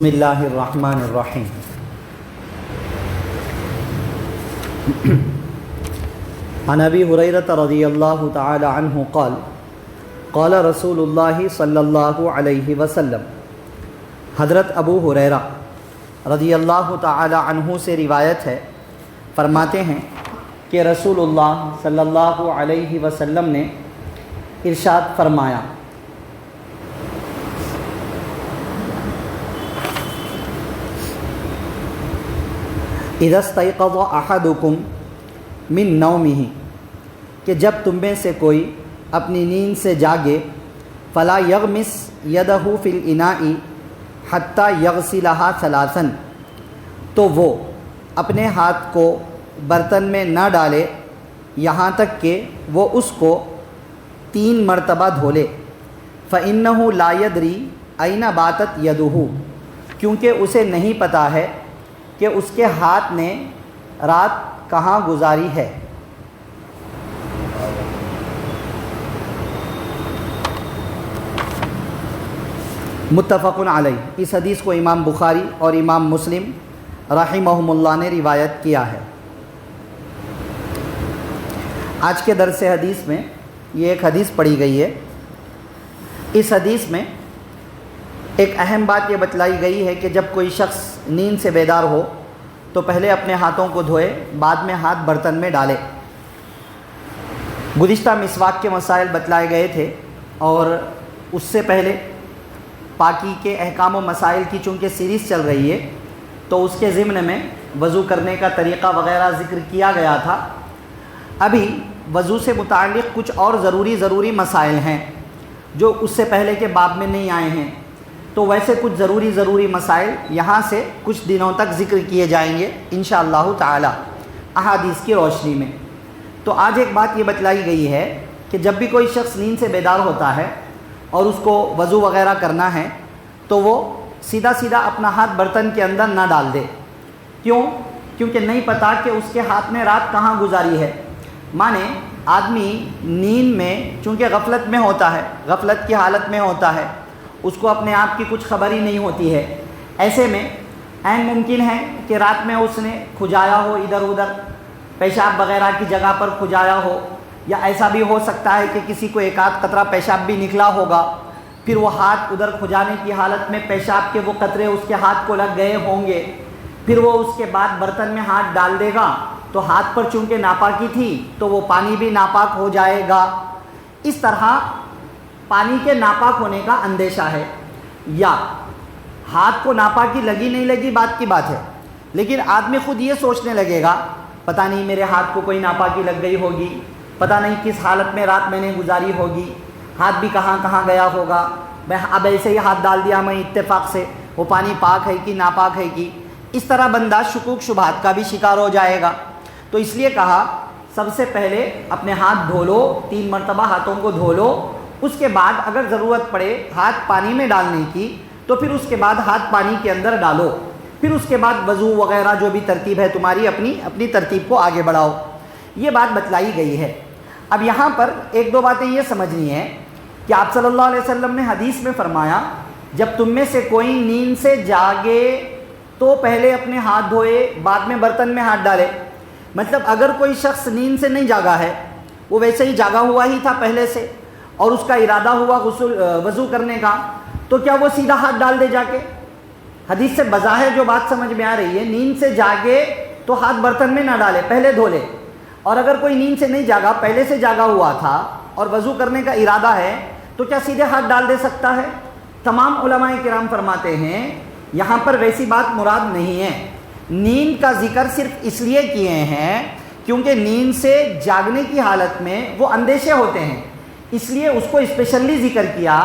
بسم اللہ الرحمن الرحیم۔ عن ابی ہریرہ رضی اللہ تعالی عنہ قال قال رسول اللہ صلی اللہ علیہ وسلم، حضرت ابو ہریرہ رضی اللہ تعالی عنہ سے روایت ہے، فرماتے ہیں کہ رسول اللہ صلی اللہ علیہ وسلم نے ارشاد فرمایا، اذا استيقظ احدكم من نومه، کہ جب تم میں سے کوئی اپنی نیند سے جاگے، فلا یغمس یدہ فی الاناء حتی یغسلها ثلاثا، تو وہ اپنے ہاتھ کو برتن میں نہ ڈالے یہاں تک کہ وہ اس کو 3 مرتبہ دھو لے، فإنہ لا یدری این باتت یدہ، کیونکہ اسے نہیں پتہ ہے کہ اس کے ہاتھ نے رات کہاں گزاری ہے۔ متفق علیہ۔ اس حدیث کو امام بخاری اور امام مسلم رحمہم اللہ نے روایت کیا ہے۔ آج کے درس حدیث میں یہ ایک حدیث پڑھی گئی ہے۔ اس حدیث میں ایک اہم بات یہ بتلائی گئی ہے کہ جب کوئی شخص نیند سے بیدار ہو تو پہلے اپنے ہاتھوں کو دھوئے، بعد میں ہاتھ برتن میں ڈالے۔ گزشتہ مسواک کے مسائل بتلائے گئے تھے، اور اس سے پہلے پاکی کے احکام و مسائل کی چونکہ سیریز چل رہی ہے تو اس کے ضمن میں وضو کرنے کا طریقہ وغیرہ ذکر کیا گیا تھا۔ ابھی وضو سے متعلق کچھ اور ضروری مسائل ہیں جو اس سے پہلے کے باب میں نہیں آئے ہیں، تو ویسے کچھ ضروری مسائل یہاں سے کچھ دنوں تک ذکر کیے جائیں گے انشاءاللہ تعالی احادیث کی روشنی میں۔ تو آج ایک بات یہ بتلائی گئی ہے کہ جب بھی کوئی شخص نیند سے بیدار ہوتا ہے اور اس کو وضو وغیرہ کرنا ہے تو وہ سیدھا اپنا ہاتھ برتن کے اندر نہ ڈال دے۔ کیونکہ نہیں پتہ کہ اس کے ہاتھ نے رات کہاں گزاری ہے۔ مانے آدمی نیند میں چونکہ غفلت میں ہوتا ہے، غفلت کی حالت میں ہوتا ہے، اس کو اپنے آپ کی کچھ خبر ہی نہیں ہوتی ہے۔ ایسے میں عین ممکن ہے کہ رات میں اس نے کھجایا ہو، ادھر ادھر پیشاب وغیرہ کی جگہ پر کھجایا ہو، یا ایسا بھی ہو سکتا ہے کہ کسی کو ایک آدھ قطرہ پیشاب بھی نکلا ہوگا، پھر وہ ہاتھ ادھر کھجانے کی حالت میں پیشاب کے وہ قطرے اس کے ہاتھ کو لگ گئے ہوں گے، پھر وہ اس کے بعد برتن میں ہاتھ ڈال دے گا تو ہاتھ پر چونکہ ناپاکی تھی تو وہ پانی بھی ناپاک ہو جائے گا۔ اس طرح پانی کے ناپاک ہونے کا اندیشہ ہے، یا ہاتھ کو ناپاکی لگی نہیں لگی بات کی بات ہے، لیکن آدمی خود یہ سوچنے لگے گا پتہ نہیں میرے ہاتھ کو کوئی ناپاکی لگ گئی ہوگی، پتہ نہیں کس حالت میں رات میں نے گزاری ہوگی، ہاتھ بھی کہاں گیا ہوگا، میں اب ایسے ہی ہاتھ ڈال دیا میں اتفاق سے، وہ پانی پاک ہے کہ ناپاک ہے کہ، اس طرح بندہ شکوک شبہات کا بھی شکار ہو جائے گا۔ تو اس لیے کہا سب سے پہلے اپنے ہاتھ دھو لو، 3 مرتبہ ہاتھوں کو دھو لو، اس کے بعد اگر ضرورت پڑے ہاتھ پانی میں ڈالنے کی تو پھر اس کے بعد ہاتھ پانی کے اندر ڈالو، پھر اس کے بعد وضو وغیرہ جو بھی ترتیب ہے تمہاری اپنی ترتیب کو آگے بڑھاؤ۔ یہ بات بتلائی گئی ہے۔ اب یہاں پر 1-2 باتیں یہ سمجھنی ہے کہ آپ صلی اللہ علیہ وسلم نے حدیث میں فرمایا جب تم میں سے کوئی نیند سے جاگے تو پہلے اپنے ہاتھ دھوئے، بعد میں برتن میں ہاتھ ڈالے۔ مطلب اگر کوئی شخص نیند سے نہیں جاگا ہے، وہ ویسے ہی جاگا ہوا ہی تھا پہلے سے، اور اس کا ارادہ ہوا وضو کرنے کا، تو کیا وہ سیدھا ہاتھ ڈال دے جا کے؟ حدیث سے بظاہر جو بات سمجھ میں آ رہی ہے، نیند سے جاگے تو ہاتھ برتن میں نہ ڈالے، پہلے دھو لے۔ اور اگر کوئی نیند سے نہیں جاگا، پہلے سے جاگا ہوا تھا اور وضو کرنے کا ارادہ ہے، تو کیا سیدھے ہاتھ ڈال دے سکتا ہے؟ تمام علماء کرام فرماتے ہیں یہاں پر ویسی بات مراد نہیں ہے۔ نیند کا ذکر صرف اس لیے کیے ہیں کیونکہ نیند سے جاگنے کی حالت میں وہ اندیشے ہوتے ہیں، اس لیے اس کو اسپیشلی ذکر کیا۔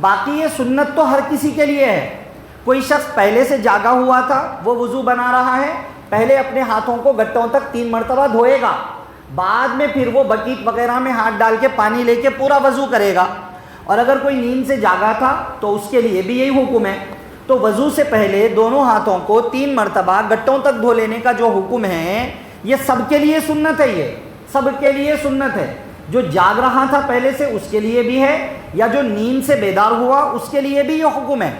باقی یہ سنت تو ہر کسی کے لیے ہے۔ کوئی شخص پہلے سے جاگا ہوا تھا، وہ وضو بنا رہا ہے، پہلے اپنے ہاتھوں کو گٹوں تک 3 مرتبہ دھوئے گا، بعد میں پھر وہ بکیٹ وغیرہ میں ہاتھ ڈال کے پانی لے کے پورا وضو کرے گا۔ اور اگر کوئی نیند سے جاگا تھا تو اس کے لیے بھی یہی حکم ہے۔ تو وضو سے پہلے دونوں ہاتھوں کو 3 مرتبہ گٹوں تک دھو لینے کا جو حکم ہے یہ سب کے لیے سنت ہے، یہ سب کے لیے سنت ہے۔ جو جاگ رہا تھا پہلے سے اس کے لیے بھی ہے، یا جو نیند سے بیدار ہوا اس کے لیے بھی یہ حکم ہے۔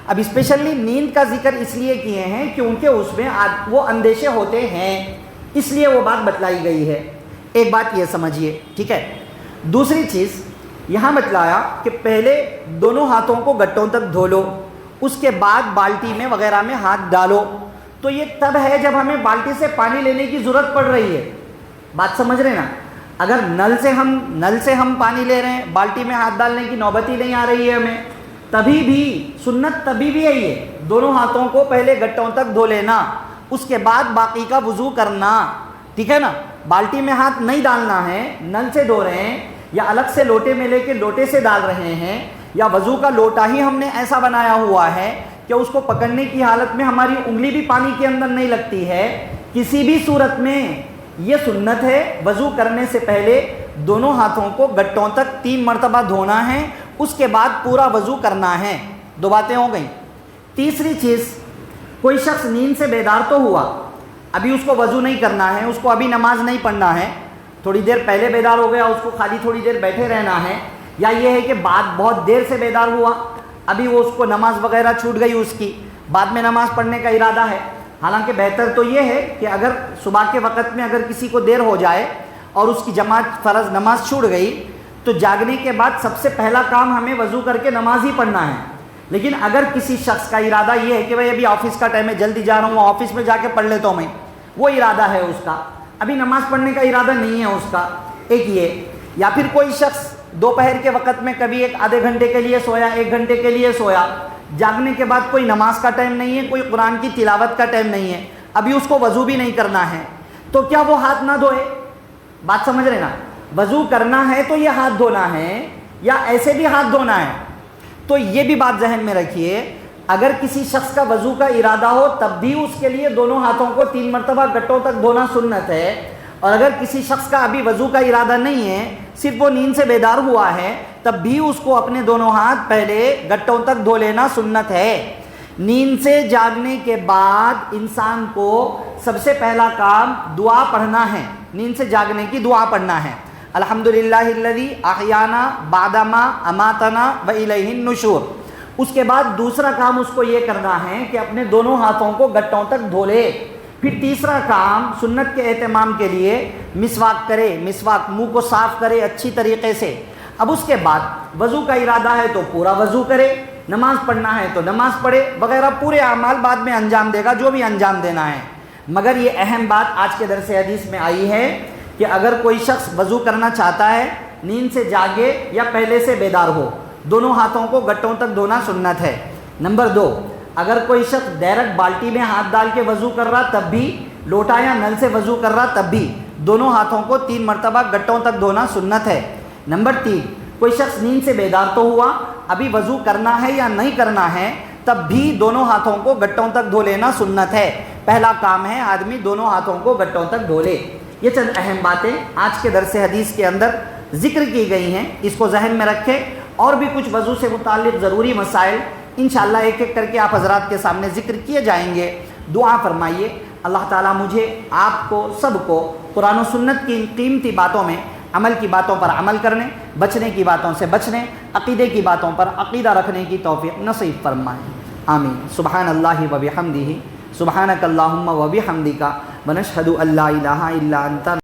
اب اسپیشلی نیند کا ذکر اس لیے کیے ہیں کیونکہ اس میں وہ اندیشے ہوتے ہیں، اس لیے وہ بات بتلائی گئی ہے۔ ایک بات یہ سمجھیے، ٹھیک ہے۔ دوسری چیز یہاں بتلایا کہ پہلے دونوں ہاتھوں کو گٹوں تک دھو لو، اس کے بعد بالٹی میں وغیرہ میں ہاتھ ڈالو۔ تو یہ تب ہے جب ہمیں بالٹی سے پانی لینے کی ضرورت پڑ رہی ہے، بات سمجھ رہے نا؟ اگر نل سے ہم پانی لے رہے ہیں، بالٹی میں ہاتھ ڈالنے کی نوبت ہی نہیں آ رہی ہے ہمیں، تبھی بھی سنت تبھی بھی ہے یہ، دونوں ہاتھوں کو پہلے گٹوں تک دھو لینا، اس کے بعد باقی کا وضو کرنا، ٹھیک ہے نا؟ بالٹی میں ہاتھ نہیں ڈالنا ہے، نل سے دھو رہے ہیں یا الگ سے لوٹے میں لے کے لوٹے سے ڈال رہے ہیں، یا وضو کا لوٹا ہی ہم نے ایسا بنایا ہوا ہے کہ اس کو پکڑنے کی حالت میں ہماری انگلی بھی پانی کے اندر نہیں لگتی ہے، کسی بھی صورت میں یہ سنت ہے وضو کرنے سے پہلے دونوں ہاتھوں کو گٹوں تک 3 مرتبہ دھونا ہے، اس کے بعد پورا وضو کرنا ہے۔ 2 باتیں ہو گئیں۔ تیسری چیز، کوئی شخص نیند سے بیدار تو ہوا، ابھی اس کو وضو نہیں کرنا ہے، اس کو ابھی نماز نہیں پڑھنا ہے، تھوڑی دیر پہلے بیدار ہو گیا، اس کو خالی تھوڑی دیر بیٹھے رہنا ہے، یا یہ ہے کہ بہت دیر سے بیدار ہوا، ابھی وہ اس کو نماز وغیرہ چھوٹ گئی اس کی، بعد میں نماز پڑھنے کا ارادہ ہے۔ حالانکہ بہتر تو یہ ہے کہ اگر صبح کے وقت میں اگر کسی کو دیر ہو جائے اور اس کی جماعت فرض نماز چھوٹ گئی تو جاگنے کے بعد سب سے پہلا کام ہمیں وضو کر کے نماز ہی پڑھنا ہے۔ لیکن اگر کسی شخص کا ارادہ یہ ہے کہ بھائی ابھی آفس کا ٹائم ہے، جلدی جا رہا ہوں، آفس میں جا کے پڑھ لیتا ہوں میں، وہ ارادہ ہے اس کا، ابھی نماز پڑھنے کا ارادہ نہیں ہے اس کا، ایک یہ، یا پھر کوئی شخص دوپہر کے وقت میں کبھی ایک آدھے گھنٹے کے لیے سویا، 1 گھنٹے کے لیے سویا، جاگنے کے بعد کوئی نماز کا ٹائم نہیں ہے، کوئی قرآن کی تلاوت کا ٹائم نہیں ہے، ابھی اس کو وضو بھی نہیں کرنا ہے، تو کیا وہ ہاتھ نہ دھوئے؟ بات سمجھ رہے نا؟ وضو کرنا ہے تو یہ ہاتھ دھونا ہے یا ایسے بھی ہاتھ دھونا ہے؟ تو یہ بھی بات ذہن میں رکھیے، اگر کسی شخص کا وضو کا ارادہ ہو تب بھی اس کے لیے دونوں ہاتھوں کو 3 مرتبہ گٹوں تک دھونا سنت ہے، اور اگر کسی شخص کا ابھی وضو کا ارادہ نہیں ہے، صرف وہ نیند سے بیدار ہوا ہے، تب بھی اس کو اپنے دونوں ہاتھ پہلے گٹوں تک دھو لینا سنت ہے۔ نیند سے جاگنے کے بعد انسان کو سب سے پہلا کام دعا پڑھنا ہے، نیند سے جاگنے کی دعا پڑھنا ہے، الحمدللہ الذی احیانا بعدما اماتنا والیہ النشور۔ اس کے بعد دوسرا کام اس کو یہ کرنا ہے کہ اپنے دونوں ہاتھوں کو گٹوں تک دھو لے۔ پھر تیسرا کام سنت کے اہتمام کے لیے مسواک کرے، مسواک منہ کو صاف کرے اچھی طریقے سے۔ اب اس کے بعد وضو کا ارادہ ہے تو پورا وضو کرے، نماز پڑھنا ہے تو نماز پڑھے وغیرہ، پورے اعمال بعد میں انجام دے گا جو بھی انجام دینا ہے۔ مگر یہ اہم بات آج کے درس حدیث میں آئی ہے کہ اگر کوئی شخص وضو کرنا چاہتا ہے، نیند سے جاگے یا پہلے سے بیدار ہو، دونوں ہاتھوں کو گٹوں تک دھونا سنت ہے۔ نمبر 2، اگر کوئی شخص ڈائریکٹ بالٹی میں ہاتھ ڈال کے وضو کر رہا تب بھی، لوٹا یا نل سے وضو کر رہا تب بھی، دونوں ہاتھوں کو 3 مرتبہ گٹوں تک دھونا سنت ہے۔ نمبر 3، کوئی شخص نیند سے بیدار تو ہوا، ابھی وضو کرنا ہے یا نہیں کرنا ہے، تب بھی دونوں ہاتھوں کو گٹوں تک دھو لینا سنت ہے۔ پہلا کام ہے آدمی دونوں ہاتھوں کو گٹوں تک دھو لے۔ یہ چند اہم باتیں آج کے درس حدیث کے اندر ذکر کی گئی ہیں، اس کو ذہن میں رکھیں۔ اور بھی کچھ وضو سے متعلق ضروری مسائل انشاءاللہ ایک ایک کر کے آپ حضرات کے سامنے ذکر کیے جائیں گے۔ دعا فرمائیے اللہ تعالیٰ مجھے، آپ کو، سب کو قرآن و سنت کی قیمتی باتوں میں عمل کی باتوں پر عمل کرنے، بچنے کی باتوں سے بچنے، عقیدے کی باتوں پر عقیدہ رکھنے کی توفیق نصیب فرمائے، آمین۔ سبحان اللہ و بحمدہ، سبحانک اللہم و بحمدک، ونشہد ان لا الہ الا انت۔